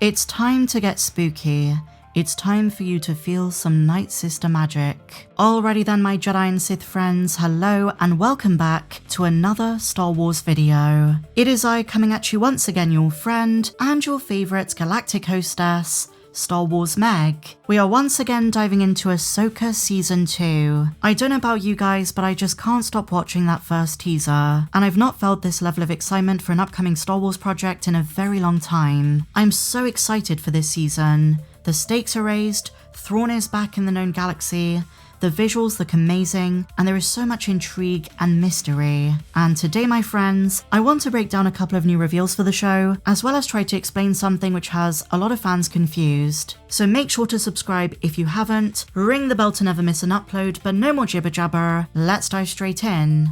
It's time to get spooky. It's time for you to feel some Nightsister magic. Alrighty then, my Jedi and Sith friends, hello and welcome back to another Star Wars video. It is I coming at you once again, your friend and your favourite galactic hostess, Star Wars Meg. We are once again diving into Ahsoka Season 2. I don't know about you guys, but I just can't stop watching that first teaser, and I've not felt this level of excitement for an upcoming Star Wars project in a very long time. I'm so excited for this season. The stakes are raised, Thrawn is back in the known galaxy, the visuals look amazing, and there is so much intrigue and mystery. And today, my friends, I want to break down a couple of new reveals for the show, as well as try to explain something which has a lot of fans confused. So make sure to subscribe if you haven't, ring the bell to never miss an upload, but no more jibber jabber, let's dive straight in.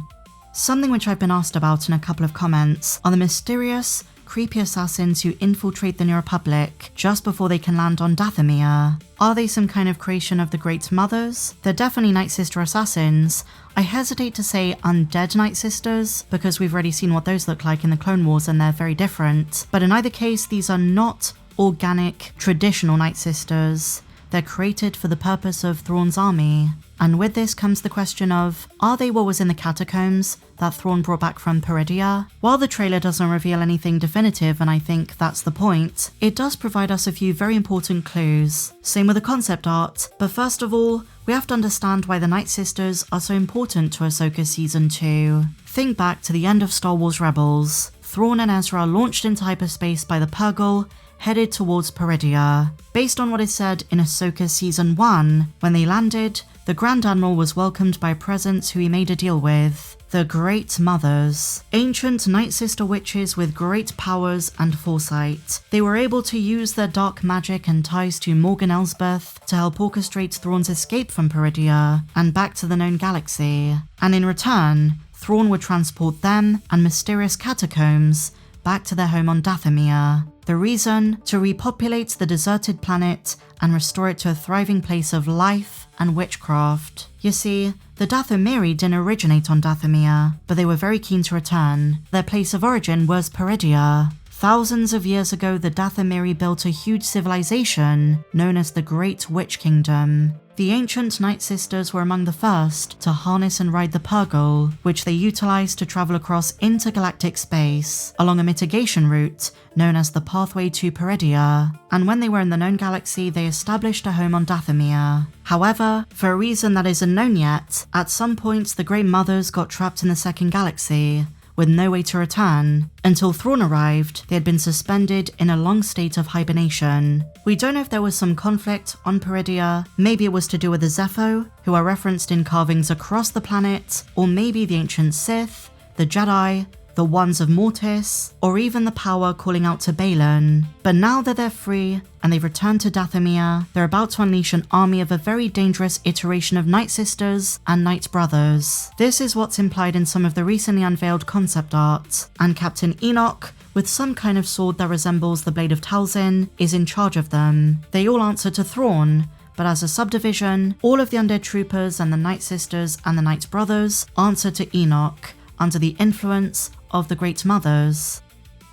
Something which I've been asked about in a couple of comments are the mysterious, creepy assassins who infiltrate the New Republic just before they can land on Dathomir. Are they some kind of creation of the Great Mothers? They're definitely Nightsister assassins. I hesitate to say undead Nightsisters, because we've already seen what those look like in the Clone Wars and they're very different. But in either case, these are not organic, traditional Nightsisters. They're created for the purpose of Thrawn's army. And with this comes the question of, are they what was in the catacombs that Thrawn brought back from Peridea? While the trailer doesn't reveal anything definitive, and I think that's the point, it does provide us a few very important clues. Same with the concept art, but first of all, we have to understand why the Nightsisters are so important to Ahsoka Season 2. Think back to the end of Star Wars Rebels. Thrawn and Ezra launched into hyperspace by the Purrgil, headed towards Peridea. Based on what is said in Ahsoka Season 1, when they landed, the Grand Admiral was welcomed by a presence who he made a deal with. The Great Mothers. Ancient Nightsister witches with great powers and foresight. They were able to use their dark magic and ties to Morgan Elsbeth to help orchestrate Thrawn's escape from Peridea and back to the known galaxy. And in return, Thrawn would transport them and mysterious catacombs back to their home on Dathomir. The reason? To repopulate the deserted planet and restore it to a thriving place of life and witchcraft. You see, the Dathomiri didn't originate on Dathomir, but they were very keen to return. Their place of origin was Peridea. Thousands of years ago, the Dathomiri built a huge civilization known as the Great Witch Kingdom. The ancient Nightsisters were among the first to harness and ride the Purrgil, which they utilized to travel across intergalactic space, along a mitigation route known as the Pathway to Peridea. And when they were in the known galaxy, they established a home on Dathomir. However, for a reason that isn't known yet, at some point the Great Mothers got trapped in the second galaxy, with no way to return. Until Thrawn arrived, they had been suspended in a long state of hibernation. We don't know if there was some conflict on Peridea, maybe it was to do with the Zepho, who are referenced in carvings across the planet, or maybe the ancient Sith, the Jedi, the Ones of Mortis, or even the Power calling out to Balin. But now that they're free, and they've returned to Dathomir, they're about to unleash an army of a very dangerous iteration of Nightsisters and Night Brothers. This is what's implied in some of the recently unveiled concept art, and Captain Enoch, with some kind of sword that resembles the Blade of Talzin, is in charge of them. They all answer to Thrawn, but as a subdivision, all of the undead troopers and the Nightsisters and the Night Brothers answer to Enoch, under the influence of the Great Mothers.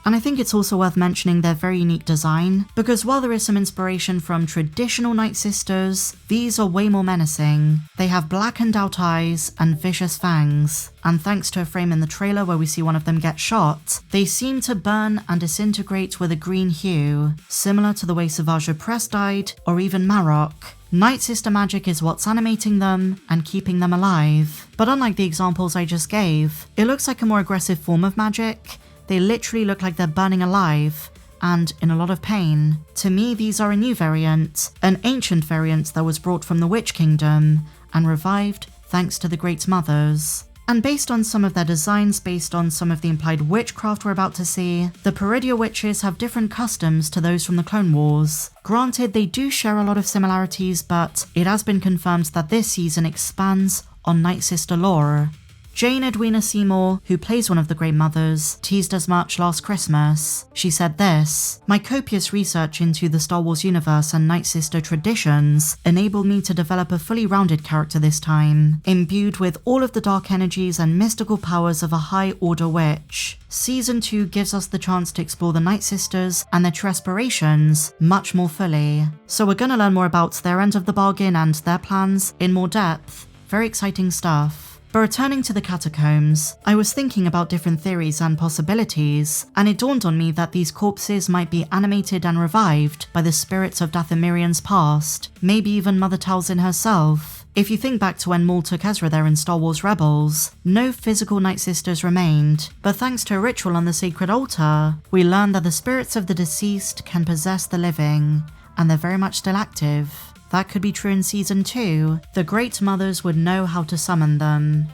And I think it's also worth mentioning their very unique design, because while there is some inspiration from traditional Nightsisters, these are way more menacing. They have blackened out eyes and vicious fangs, and thanks to a frame in the trailer where we see one of them get shot, they seem to burn and disintegrate with a green hue, similar to the way Savage Opress died, or even Marok. Nightsister magic is what's animating them and keeping them alive. But unlike the examples I just gave, it looks like a more aggressive form of magic. They literally look like they're burning alive, and in a lot of pain. To me, these are a new variant, an ancient variant that was brought from the Witch Kingdom, and revived thanks to the Great Mothers. And based on some of their designs, based on some of the implied witchcraft we're about to see, the Peridea witches have different customs to those from the Clone Wars. Granted, they do share a lot of similarities, but it has been confirmed that this season expands on Nightsister lore. Jane Edwina Seymour, who plays one of the Grey Mothers, teased as much last Christmas. She said this: "My copious research into the Star Wars universe and Nightsister traditions enabled me to develop a fully rounded character this time, imbued with all of the dark energies and mystical powers of a high order witch. Season 2 gives us the chance to explore the Nightsisters and their true aspirations much more fully. So we're gonna learn more about their end of the bargain and their plans in more depth. Very exciting stuff." But returning to the catacombs, I was thinking about different theories and possibilities, and it dawned on me that these corpses might be animated and revived by the spirits of Dathomirian's past, maybe even Mother Talzin herself. If you think back to when Maul took Ezra there in Star Wars Rebels, no physical Nightsisters remained, but thanks to a ritual on the sacred altar, we learned that the spirits of the deceased can possess the living, and they're very much still active. That could be true in Season 2. The Great Mothers would know how to summon them.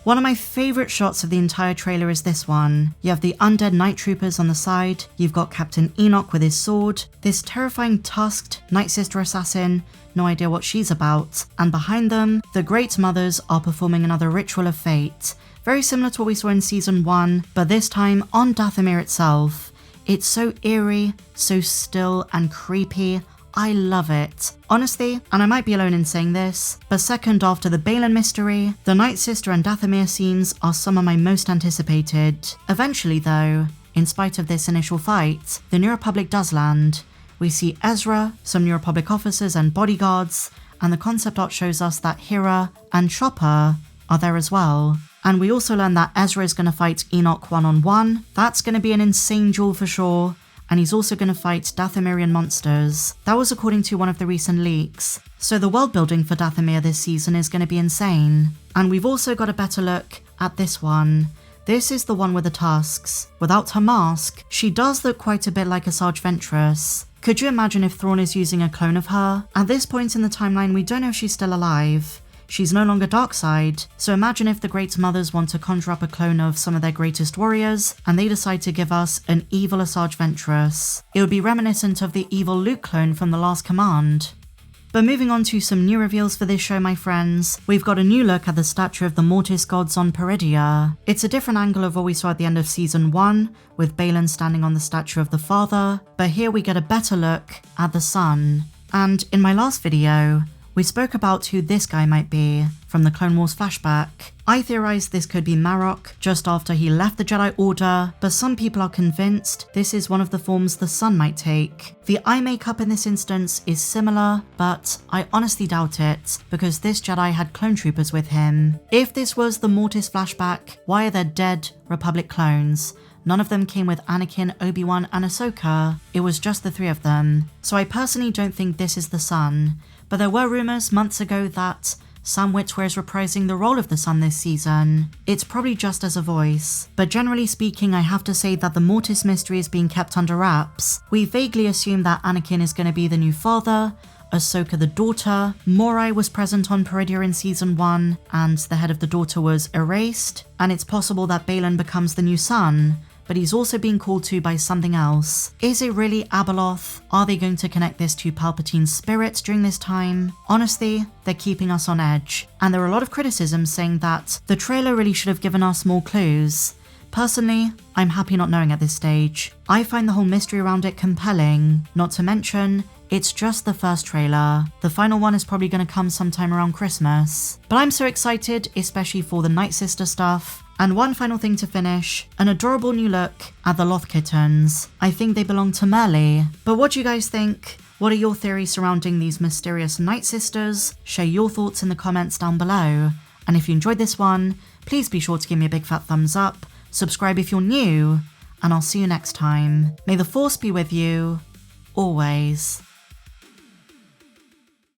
One of my favourite shots of the entire trailer is this one. You have the undead night troopers on the side, you've got Captain Enoch with his sword, this terrifying tusked Nightsister assassin, no idea what she's about, and behind them, the Great Mothers are performing another ritual of fate. Very similar to what we saw in Season 1, but this time on Dathomir itself. It's so eerie, so still and creepy. I love it. Honestly, and I might be alone in saying this, but second after the Balin mystery, the Nightsister and Dathomir scenes are some of my most anticipated. Eventually though, in spite of this initial fight, the New Republic does land. We see Ezra, some New Republic officers and bodyguards, and the concept art shows us that Hera and Chopper are there as well. And we also learn that Ezra is going to fight Enoch one-on-one. That's going to be an insane duel for sure. And he's also going to fight Dathomirian monsters. That was according to one of the recent leaks. So the world building for Dathomir this season is going to be insane. And we've also got a better look at this one. This is the one with the tusks. Without her mask, she does look quite a bit like Asajj Ventress. Could you imagine if Thrawn is using a clone of her? At this point in the timeline, we don't know if she's still alive. She's no longer Darkseid, so imagine if the Great Mothers want to conjure up a clone of some of their greatest warriors, and they decide to give us an evil Asajj Ventress. It would be reminiscent of the evil Luke clone from The Last Command. But moving on to some new reveals for this show, my friends, we've got a new look at the statue of the Mortis gods on Peridea. It's a different angle of what we saw at the end of Season 1, with Balin standing on the statue of the father, but here we get a better look at the son. And in my last video, we spoke about who this guy might be from the Clone Wars flashback. I theorized this could be Marok just after he left the Jedi Order, but some people are convinced this is one of the forms the son might take. The eye makeup in this instance is similar, but I honestly doubt it, because this Jedi had clone troopers with him. If this was the Mortis flashback, why are there dead Republic clones? None of them came with Anakin, Obi-Wan, and Ahsoka. It was just the three of them. So I personally don't think this is the son. But there were rumours months ago that Sam Witwer is reprising the role of the son this season. It's probably just as a voice. But generally speaking, I have to say that the Mortis mystery is being kept under wraps. We vaguely assume that Anakin is going to be the new father, Ahsoka the daughter, Morai was present on Peridea in Season 1, and the head of the daughter was erased, and it's possible that Balin becomes the new son, but he's also being called to by something else. Is it really Abeloth? Are they going to connect this to Palpatine's spirit during this time? Honestly, they're keeping us on edge. And there are a lot of criticisms saying that the trailer really should have given us more clues. Personally, I'm happy not knowing at this stage. I find the whole mystery around it compelling, not to mention, it's just the first trailer. The final one is probably going to come sometime around Christmas. But I'm so excited, especially for the Nightsister stuff. And one final thing to finish, an adorable new look at the Loth kittens. I think they belong to Merle. But what do you guys think? What are your theories surrounding these mysterious Nightsisters? Share your thoughts in the comments down below. And if you enjoyed this one, please be sure to give me a big fat thumbs up, subscribe if you're new, and I'll see you next time. May the Force be with you, always.